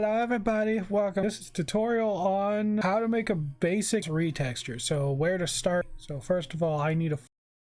Hello everybody, welcome. This is a tutorial on how to make a basic retexture. So where to start. So first of all, I need a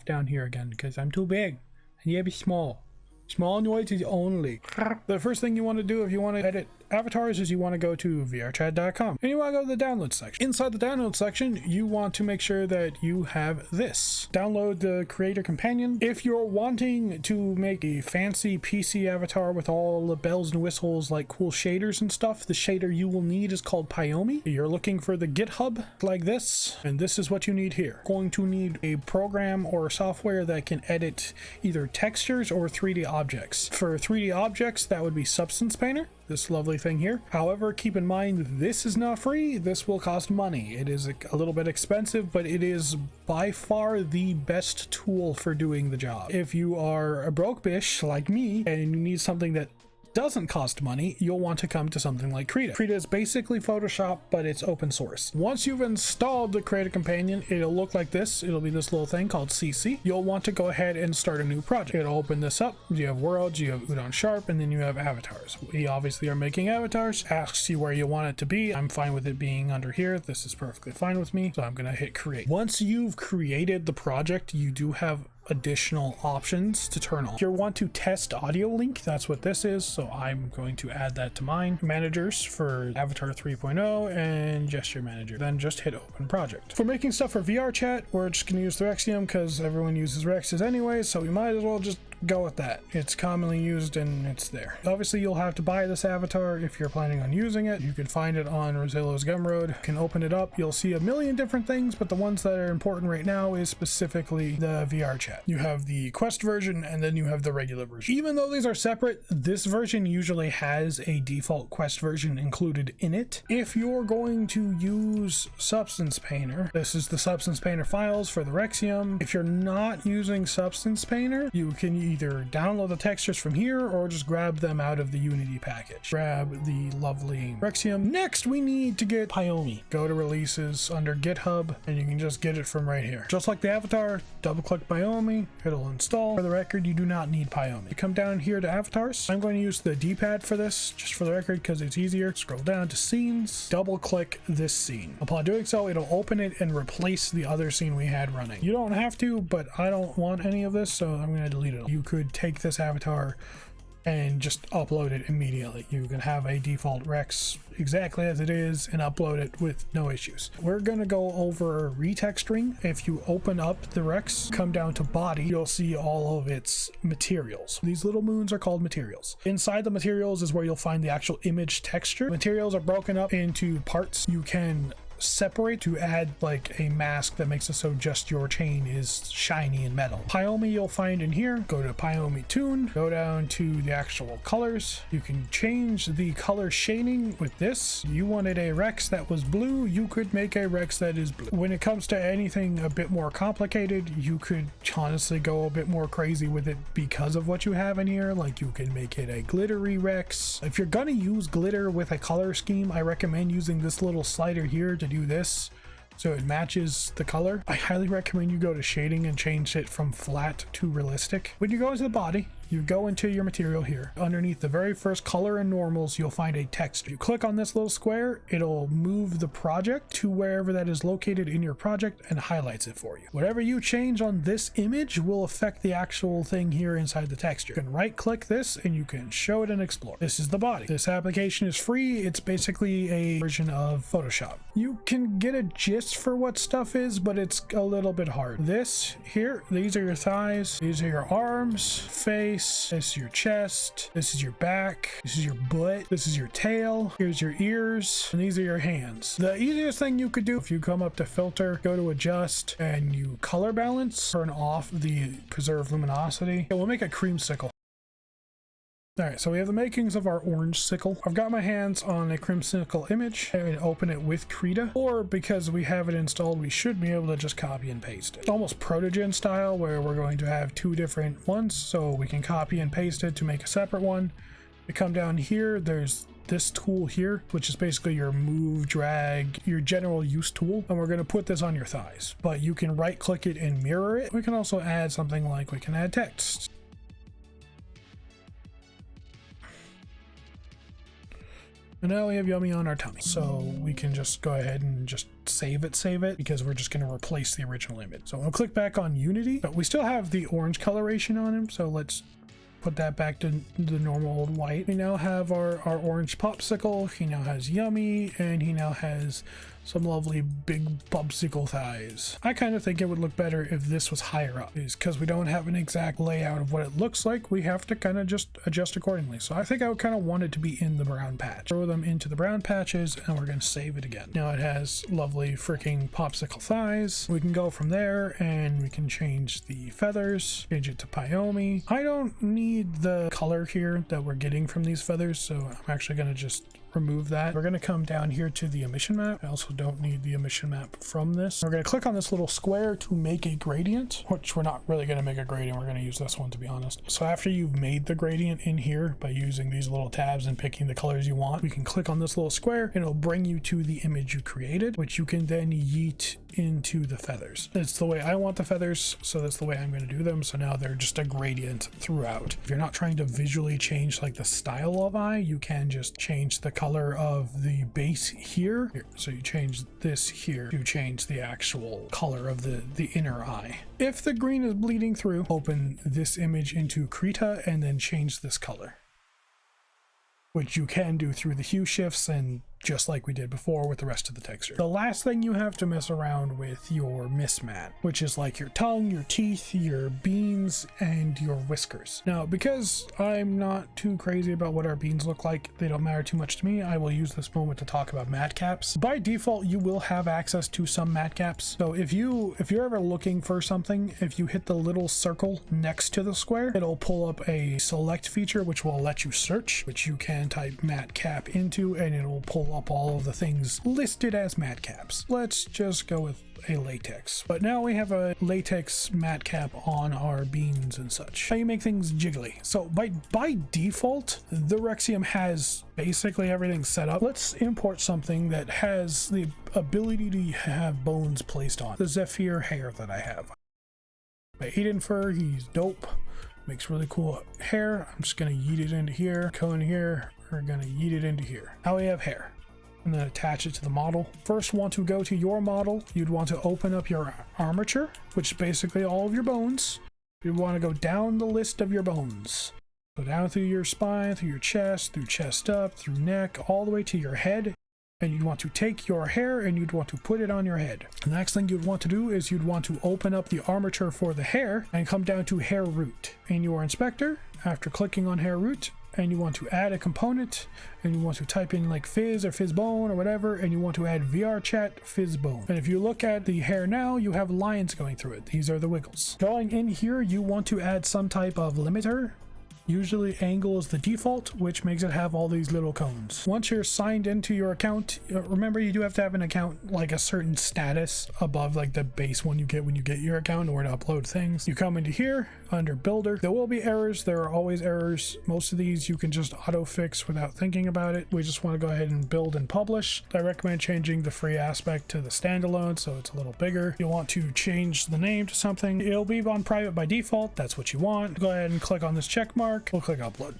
down here again because I'm too big. And you be small. Small noises only. The first thing you want to do if you want to edit avatars is you want to go to vrchat.com and you want to go to the download section. Inside the download section, you want to make sure that you have this. Download the creator companion. If you're wanting to make a fancy PC avatar with all the bells and whistles like cool shaders and stuff, the shader you will need is called pyomi. You're looking for the GitHub like this, and this is what you need here. Going to need a program or software that can edit either textures or 3D objects. For 3D objects, that would be Substance Painter, this lovely thing here. However, keep in mind this is not free. This will cost money. It is a little bit expensive, but it is by far the best tool for doing the job. If you are a broke bish like me and you need something that doesn't cost money, you'll want to come to something like Krita. Krita is basically Photoshop, but it's open source. Once you've installed the Creator Companion, it'll look like this. It'll be this little thing called CC. You'll want to go ahead and start a new project. It'll open this up. You have worlds, you have Udon Sharp, and then you have avatars. We obviously are making avatars. Asks you where you want it to be. I'm fine with it being under here. This is perfectly fine with me. So I'm gonna hit create. Once you've created the project, you do have additional options to turn on. If you want to test audio link, that's what this is, so I'm going to add that to mine. Managers for Avatar 3.0 and Gesture Manager, then just hit open project. For making stuff for VRChat, we're just going to use the Rexium because everyone uses Rexes anyway, so we might as well just go with that. It's commonly used and it's there. Obviously you'll have to buy this avatar if you're planning on using it. You can find it on Rosillo's Gumroad. You can open it up. You'll see a million different things, but the ones that are important right now is specifically the VRChat. You have the Quest version and then you have the regular version. Even though these are separate, this version usually has a default Quest version included in it. If you're going to use Substance Painter, this is the Substance Painter files for the Rexium. If you're not using Substance Painter, you can either download the textures from here or just grab them out of the Unity package. Grab the lovely Rexium. Next, we need to get Pyomi. Go to releases under GitHub and you can just get it from right here. Just like the avatar, double click Pyomi, it'll install. For the record, you do not need Pyomi. You come down here to avatars. I'm going to use the D-pad for this, just for the record, because it's easier. Scroll down to scenes, double click this scene. Upon doing so, it'll open it and replace the other scene we had running. You don't have to, but I don't want any of this, so I'm going to delete it. You could take this avatar and just upload it immediately. You can have a default Rex exactly as it is and upload it with no issues. We're going to go over retexturing. If you open up the Rex, come down to body, you'll see all of its materials. These little moons are called materials. Inside the materials is where you'll find the actual image texture. Materials are broken up into parts. You can separate to add like a mask that makes it so just your chain is shiny and metal. Pyomi you'll find in here. Go to Pyomi Tune, go down to the actual colors. You can change the color shading with this. You wanted a Rex that was blue, you could make a Rex that is blue. When it comes to anything a bit more complicated, you could honestly go a bit more crazy with it because of what you have in here. Like you can make it a glittery Rex. If you're gonna use glitter with a color scheme, I recommend using this little slider here to do this so it matches the color. I highly recommend you go to shading and change it from flat to realistic. When you go into the body, you go into your material here. Underneath the very first color and normals, you'll find a text. You click on this little square, it'll move the project to wherever that is located in your project and highlights it for you. Whatever you change on this image will affect the actual thing here inside the texture. You can right click this and you can show it and explore. This is the body. This application is free. It's basically a version of Photoshop. You can get a gist for what stuff is, but it's a little bit hard. This here, these are your thighs, these are your arms, face, this is your chest, this is your back, this is your butt, this is your tail, here's your ears, and these are your hands. The easiest thing you could do, if you come up to filter, go to adjust, and you color balance, turn off the preserve luminosity. We'll make a creamsicle. Alright, so we have the makings of our orange sickle. I've got my hands on a creamsicle image and open it with Krita, or because we have it installed, we should be able to just copy and paste it. It's almost Protogen style where we're going to have two different ones, so we can copy and paste it to make a separate one. We come down here, there's this tool here, which is basically your move, drag, your general use tool, and we're going to put this on your thighs. But you can right click it and mirror it. We can also add something like we can add text. And now we have Yummy on our tummy. So we can just go ahead and just save it, because we're just going to replace the original image. So I'll click back on Unity, but we still have the orange coloration on him. So let's put that back to the normal old white. We now have our orange popsicle. He now has Yummy, and he now has some lovely big popsicle thighs. I kind of think it would look better if this was higher up, because we don't have an exact layout of what it looks like. We have to kind of just adjust accordingly. So I think I would kind of want it to be in the brown patch. Throw them into the brown patches, and we're going to save it again. Now it has lovely freaking popsicle thighs. We can go from there, and we can change the feathers, change it to pyomi. I don't need the color here that we're getting from these feathers, so I'm actually going to just remove that. We're going to come down here to the emission map. I also don't need the emission map from this. We're going to click on this little square to make a gradient, which we're not really going to make a gradient. We're going to use this one, to be honest. So after you've made the gradient in here by using these little tabs and picking the colors you want, we can click on this little square and it'll bring you to the image you created, which you can then yeet into the feathers. It's the way I want the feathers, so that's the way I'm going to do them. So now they're just a gradient throughout. If you're not trying to visually change like the style of eye, you can just change the color of the base here. So you change this here to change the actual color of the inner eye. If the green is bleeding through, open this image into Krita and then change this color, which you can do through the hue shifts and just like we did before with the rest of the texture. The last thing you have to mess around with your mismat, which is like your tongue, your teeth, your beans, and your whiskers. Now, because I'm not too crazy about what our beans look like, they don't matter too much to me, I will use this moment to talk about mat caps. By default, you will have access to some mat caps. So if you're ever looking for something, if you hit the little circle next to the square, it'll pull up a select feature, which will let you search, which you can type mat cap into, and it'll pull up all of the things listed as mat caps. Let's just go with a latex. But now we have a latex mat cap on our beans and such. How you make things jiggly. So by default, the Rexium has basically everything set up. Let's import something that has the ability to have bones placed on. The Zephyr hair that I have. By Aiden Fur, he's dope. Makes really cool hair. I'm just gonna yeet it into here. Go in here. We're gonna yeet it into here. Now we have hair. And then attach it to the model. First, want to go to your model. You'd want to open up your armature, which is basically all of your bones. You'd want to go down the list of your bones. Go down through your spine, through your chest, through chest up, through neck, all the way to your head. And you'd want to take your hair and you'd want to put it on your head. The next thing you'd want to do is you'd want to open up the armature for the hair and come down to hair root. In your inspector, after clicking on hair root, and you want to add a component, and you want to type in like fizz or fizzbone or whatever, and you want to add vrchat fizzbone. And if you look at the hair now, you have lines going through it. These are the wiggles. Going in here, you want to add some type of limiter. Usually angle is the default, which makes it have all these little cones. Once you're signed into your account, remember you do have to have an account like a certain status above like the base one you get when you get your account in order to upload things. You come into here under builder. There will be errors. There are always errors. Most of these you can just auto fix without thinking about it. We just want to go ahead and build and publish. I recommend changing the free aspect to the standalone so it's a little bigger. You want to change the name to something. It'll be on private by default. That's what you want. Go ahead and click on this check mark. We'll click upload.